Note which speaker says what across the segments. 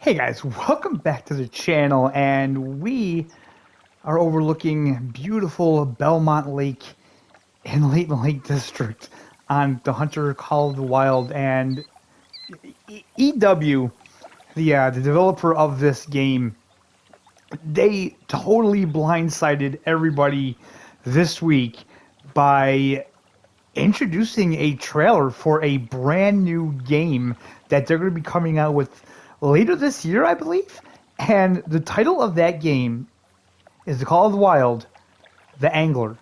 Speaker 1: Hey guys, welcome back to the channel, and we are overlooking beautiful Belmont Lake in Leighton Lake District on the Hunter Call of the Wild. And EW, the developer of this game, they totally blindsided everybody this week by introducing a trailer for a brand new game that they're going to be coming out with later this year, I believe. And the title of that game is The Call of the Wild, The Angler.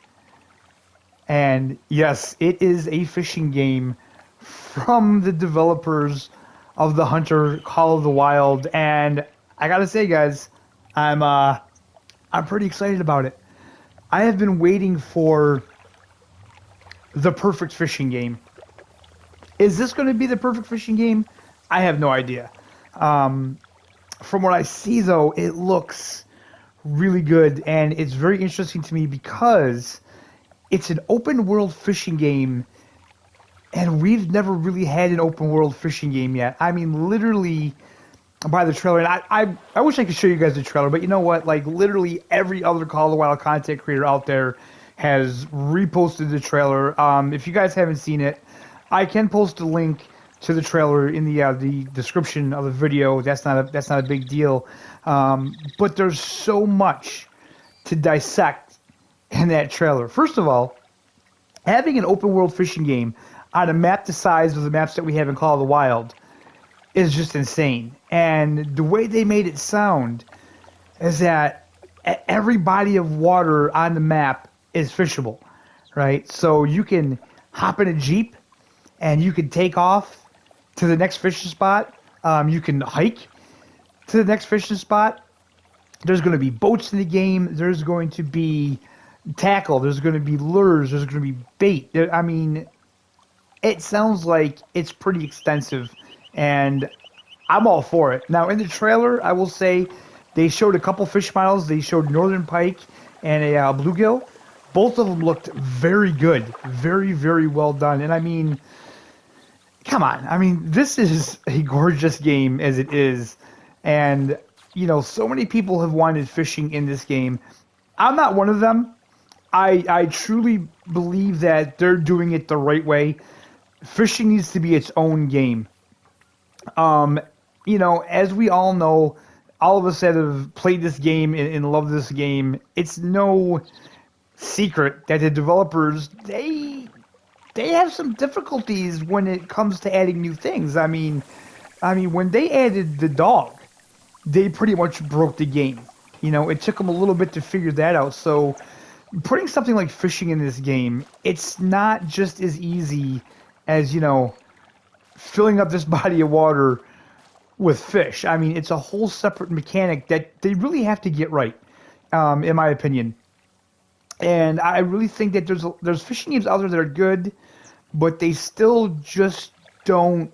Speaker 1: And yes, it is a fishing game from the developers of the Hunter Call of the Wild. And I gotta say, guys, I'm pretty excited about it. I have been waiting for the perfect fishing game. Is this going to be the perfect fishing game? I have no idea. From what I see, though, it looks really good, and it's very interesting to me because it's an open world fishing game, and we've never really had an open world fishing game yet. I mean, literally, by the trailer, and I wish I could show you guys the trailer, but you know what? Like, literally every other Call of the Wild content creator out there has reposted the trailer. If you guys haven't seen it, I can post a link to the trailer in the description of the video. That's not a big deal. But there's so much to dissect in that trailer. First of all, having an open world fishing game on a map the size of the maps that we have in Call of the Wild is just insane. And the way they made it sound is that every body of water on the map is fishable, right? So you can hop in a Jeep and you can take off to the next fishing spot. You can hike to the next fishing spot. There's going to be boats in the game. There's going to be tackle. There's going to be lures. There's going to be bait. I mean, it sounds like it's pretty extensive, and I'm all for it. Now, in the trailer, I will say they showed a couple fish models. They showed northern pike and a bluegill. Both of them looked very good, very, very well done. And I mean, come on. I mean, this is a gorgeous game as it is. And, you know, so many people have wanted fishing in this game. I'm not one of them. I truly believe that they're doing it the right way. Fishing needs to be its own game. You know, as we all know, all of us that have played this game and love this game, it's no secret that the developers they have some difficulties when it comes to adding new things. I mean when they added the dog, they pretty much broke the game. You know, it took them a little bit to figure that out. So putting something like fishing in this game, it's not just as easy as, you know, filling up this body of water with fish. I mean, it's a whole separate mechanic that they really have to get right, in my opinion. And I really think that there's fishing games out there that are good, but they still just don't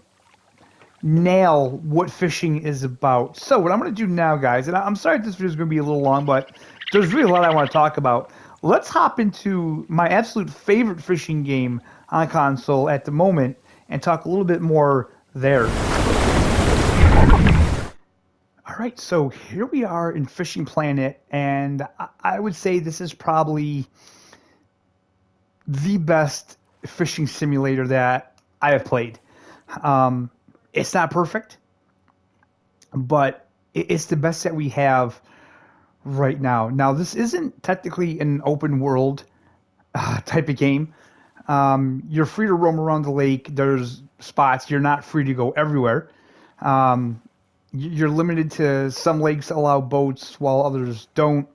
Speaker 1: nail what fishing is about. So what I'm going to do now, guys, and I'm sorry if this video is going to be a little long, but there's really a lot I want to talk about. Let's hop into my absolute favorite fishing game on console at the moment and talk a little bit more there. All right, so here we are in Fishing Planet, and I would say this is probably the best fishing simulator that I have played. It's not perfect, but it's the best that we have right now. Now, this isn't technically an open world type of game. You're free to roam around the lake. There's spots. You're not free to go everywhere. You're limited to some lakes allow boats while others don't.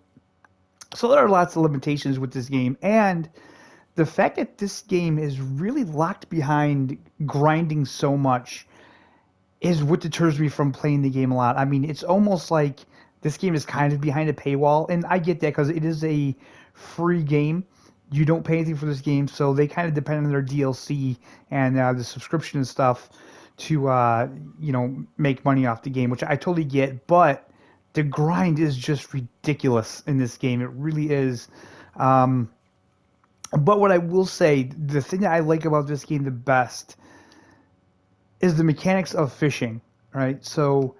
Speaker 1: So there are lots of limitations with this game. And the fact that this game is really locked behind grinding so much is what deters me from playing the game a lot. I mean, it's almost like this game is kind of behind a paywall, and I get that because it is a free game. You don't pay anything for this game, so they kind of depend on their DLC and the subscription and stuff to you know, make money off the game, which I totally get. But the grind is just ridiculous in this game. It really is. But what I will say, the thing that I like about this game the best is the mechanics of fishing, right? So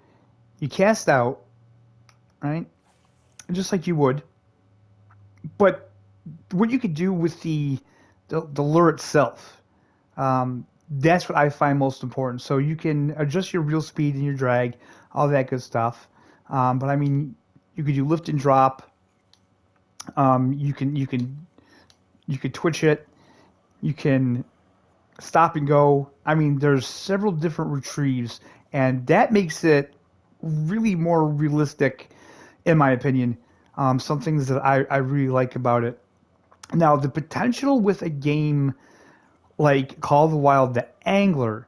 Speaker 1: you cast out, right? Just like you would. But what you could do with the lure itself, that's what I find most important. So you can adjust your reel speed and your drag, all that good stuff. But I mean, you could do lift and drop. You can twitch it. You can stop and go. I mean, there's several different retrieves, and that makes it really more realistic, in my opinion. Some things that I really like about it. Now, the potential with a game like Call of the Wild, the Angler,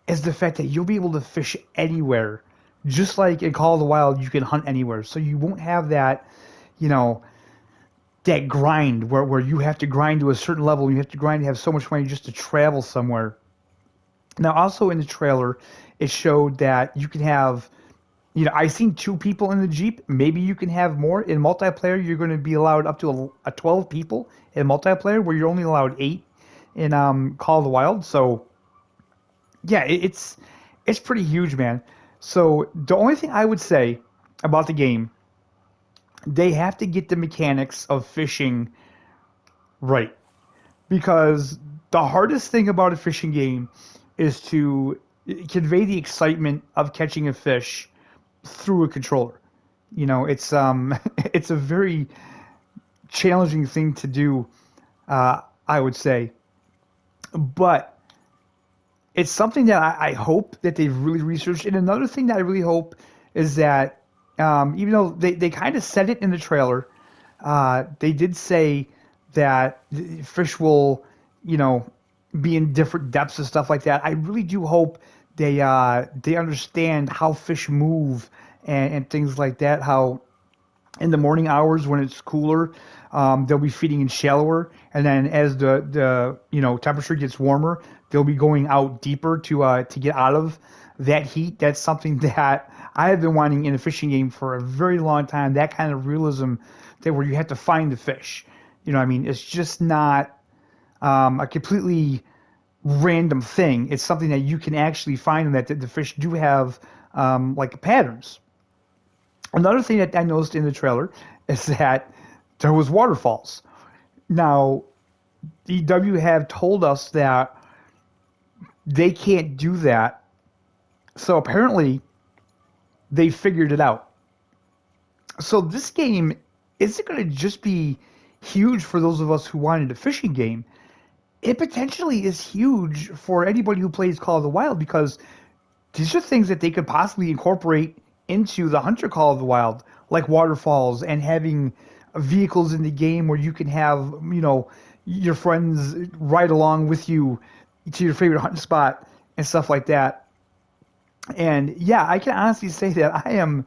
Speaker 1: is the fact that you'll be able to fish anywhere. Just like in Call of the Wild, you can hunt anywhere. So you won't have that, you know, that grind where you have to grind to a certain level. You have to grind to have so much money just to travel somewhere. Now, also in the trailer, it showed that you can have, I seen two people in the Jeep. Maybe you can have more. In multiplayer, you're going to be allowed up to a 12 people in multiplayer, where you're only allowed 8 in Call of the Wild. So, yeah, it's pretty huge, man. So, the only thing I would say about the game, they have to get the mechanics of fishing right. Because the hardest thing about a fishing game is to convey the excitement of catching a fish through a controller. It's it's a very challenging thing to do, I would say, but it's something that I hope that they've really researched. And another thing that I really hope is that, even though they kind of said it in the trailer, they did say that the fish will, you know, be in different depths and stuff like that. I really do hope they understand how fish move and things like that. How in the morning hours when it's cooler, they'll be feeding in shallower, and then as the temperature gets warmer, they'll be going out deeper to get out of that heat. That's something that I have been wanting in a fishing game for a very long time. That kind of realism, that where you have to find the fish. I mean, it's just not a completely random thing. It's something that you can actually find, and that the fish do have like patterns. Another thing that I noticed in the trailer is that there was waterfalls. Now, EW have told us that they can't do that. So apparently they figured it out. So this game isn't going to just be huge for those of us who wanted a fishing game. It potentially is huge for anybody who plays Call of the Wild, because these are things that they could possibly incorporate into the Hunter Call of the Wild, like waterfalls and having vehicles in the game where you can have, your friends ride along with you to your favorite hunting spot and stuff like that. And yeah, I can honestly say that I am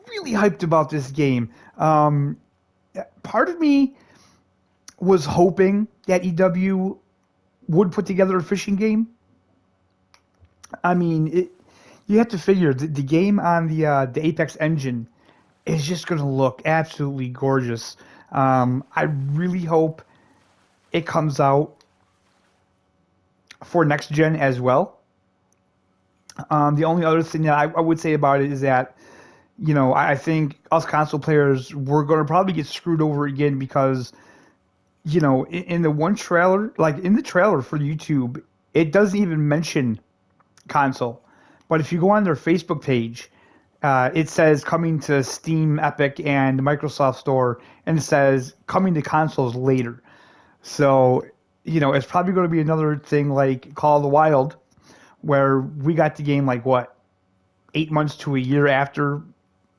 Speaker 1: really hyped about this game. Part of me was hoping that EW would put together a fishing game. I mean, you have to figure the game on the Apex engine is just going to look absolutely gorgeous. I really hope it comes out for next gen as well. The only other thing that I would say about it is that, I think us console players, we're going to probably get screwed over again, because, in the one trailer, like in the trailer for YouTube, it doesn't even mention console. But if you go on their Facebook page, it says coming to Steam, Epic, and Microsoft Store, and it says coming to consoles later. So, it's probably going to be another thing like Call of the Wild, where we got the game like what, 8 months to a year after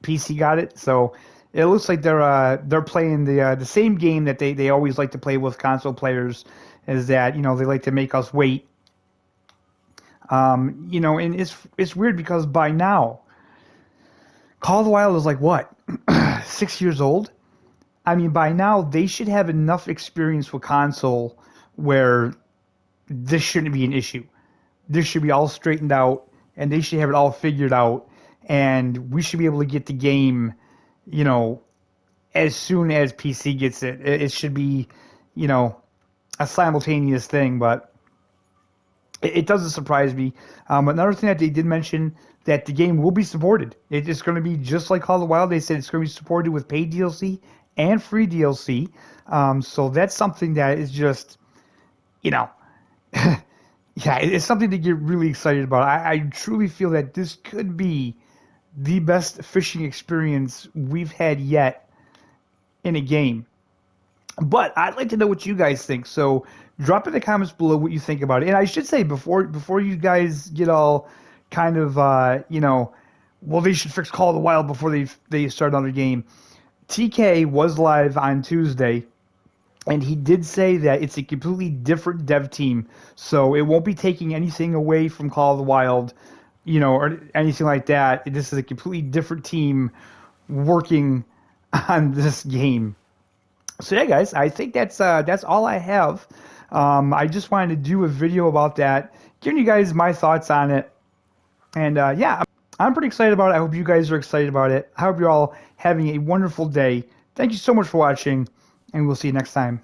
Speaker 1: PC got it. So it looks like they're playing the same game that they always like to play with console players, is that they like to make us wait. And it's weird because by now, Call of the Wild is like what, 6 years old. I mean, by now they should have enough experience with console where this shouldn't be an issue. This should be all straightened out, and they should have it all figured out, and we should be able to get the game, you know, as soon as PC gets it. It should be, you know, a simultaneous thing, but it doesn't surprise me. Another thing that they did mention that the game will be supported. It's going to be just like Call of the Wild. They said it's going to be supported with paid DLC and free DLC. So that's something that is just, you know, yeah, it's something to get really excited about. I truly feel that this could be the best fishing experience we've had yet in a game. But I'd like to know what you guys think. So drop in the comments below what you think about it. And I should say before you guys get all kind of well, they should fix Call of the Wild before they start another game. TK was live on Tuesday, and he did say that it's a completely different dev team, so it won't be taking anything away from Call of the Wild, or anything like that. This is a completely different team working on this game. So yeah, guys, I think that's all I have. I just wanted to do a video about that, giving you guys my thoughts on it, and yeah, I'm pretty excited about it. I hope you guys are excited about it. I hope you're all having a wonderful day. Thank you so much for watching, and we'll see you next time.